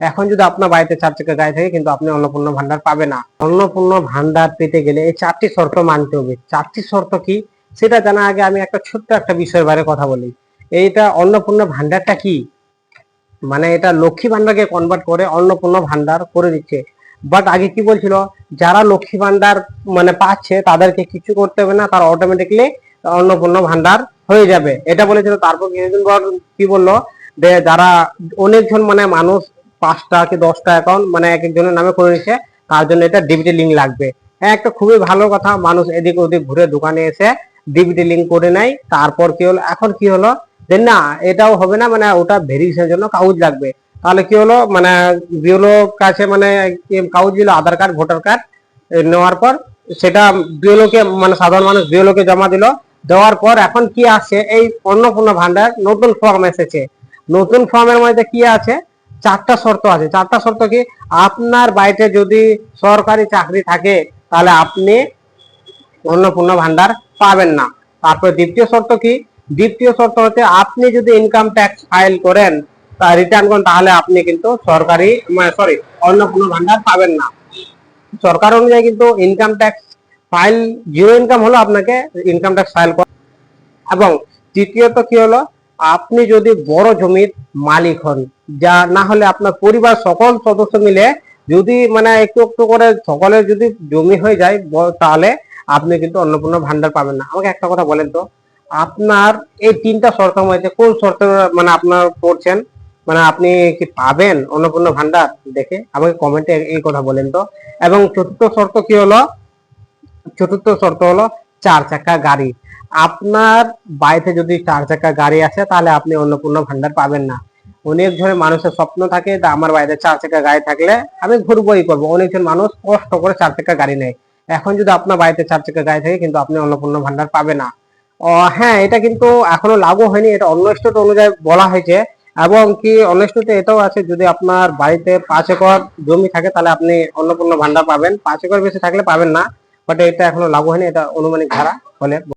এখন যদি আপনার বাড়িতে 4 চাকা গাড়ি থাকে কিন্তু আপনি অন্নপূর্ণা ভান্ডার পাবে না। অন্নপূর্ণা ভান্ডার পেতে গেলে এই 4টি শর্ত মানতে হবে। 4টি শর্ত কি সেটা জানার আগে আমি একটা ছোট্ট একটা বিষয়ের বাইরে কথা বলি। এইটা অন্নপূর্ণা ভান্ডারটা কি, মানে এটা লক্ষ্মী ভান্ডারকে কনভার্ট করে অন্নপূর্ণা ভান্ডার করে দিচ্ছে। বাট আগে কি বলছিল, যারা লক্ষ্মী ভান্ডার মানে পাচ্ছে তাদেরকে কিছু করতে হবে না, তারা অটোমেটিকলি অন্নপূর্ণা ভান্ডার হয়ে যাবে, এটা বলেছিল। তারপর কিছুদিন পর কি বললো, যে যারা অনেকজন মানে মানুষ 5টা কি 10টা অ্যাকাউন্ট মানে এক একজনের নামে করে নিচ্ছে, তার জন্য এটা ডিবিটি লিঙ্ক লাগবে। হ্যাঁ, একটা খুবই ভালো কথা, মানুষ এদিক ওদিক ঘুরে দোকানে এসে ডিবিটি লিঙ্ক করে নেয়। তারপর কি হলো, এখন কি হলো যে না এটাও হবে না, মানে ওটা ভেরিফিকেশনের জন্য কাগজ লাগবে। তাহলে কি হলো, মানে বিওলো কাছে মানে কাগজ দিল, আধার কার্ড ভোটার কার্ড নেওয়ার পর সেটা বিওলোকে মানে সাধারণ মানুষ বিওলোকে জমা দিল। দেওয়ার পর এখন কি আছে, এই অন্নপূর্ণা ভান্ডার নতুন ফর্ম এসেছে। নতুন ফর্মের মধ্যে কি আছে, 4টা শর্ত আছে। 4টা শর্ত কি, আপনার বাড়িতে যদি সরকারি চাকরি থাকে তাহলে আপনি অন্নপূর্ণা ভান্ডার পাবেন না। তারপরে দ্বিতীয় শর্ত কি, দ্বিতীয় শর্ত হচ্ছে আপনি যদি ইনকাম ট্যাক্স ফাইল করেন তা রিটার্ন করেন, তাহলে আপনি কিন্তু সরকারি সরি অন্নপূর্ণা ভান্ডার পাবেন না। সরকার অনুযায়ী কিন্তু income tax file, zero income হলো আপনাকে ইনকাম ট্যাক্স ফাইল করা। এবং তৃতীয়ত কি হলো, আপনি যদি বড় জমির মালিক হন, যা না হলে আপনার পরিবার সকল সদস্য মিলে যদি মানে একটু একটু করে সকলের যদি জমি হয়ে যায়, তাহলে আপনি কিন্তু অন্নপূর্ণা ভান্ডার পাবেন না। আমাকে একটা কথা বলেন তো, আপনার এই 3টা শর্তের মধ্যে কোন শর্ত মানে আপনার পড়ছেন, মানে আপনি কি পাবেন অন্নপূর্ণা ভান্ডার? দেখে আমাকে কমেন্টে এই কথা বলেন তো। এবং চতুর্থ শর্ত কি হলো, চতুর্থ শর্ত হলো 4 চাকা গাড়ি। আপনার বাড়িতে যদি 4 চাকা গাড়ি আছে তাহলে আপনি অন্নপূর্ণা ভান্ডার পাবেন না। অনেক ধরনের মানুষের স্বপ্ন থাকে যে আমার বাড়িতে 4 চাকা গাড়ি থাকলে আমি ঘুরবই করবো। অনেকজন মানুষ কষ্ট করে 4 চাকা গাড়ি নেয়। এখন যদি আপনার বাড়িতে 4 চাকা গাড়ি থাকে কিন্তু আপনি অন্নপূর্ণা ভান্ডার পাবে না। হ্যাঁ, এটা কিন্তু এখনো লাগু হয়নি, এটা অন্য স্টেট অনুযায়ী বলা হয়েছে। এবং কি অন্য স্টেটে এটাও আছে, যদি আপনার বাড়িতে 5 একর জমি থাকে তাহলে আপনি অন্নপূর্ণা ভান্ডার পাবেন, 5 একর বেশি থাকলে পাবেন না। বাট এটা এখনো লাগু হয়নি, এটা অনুমানিক ধারা বলে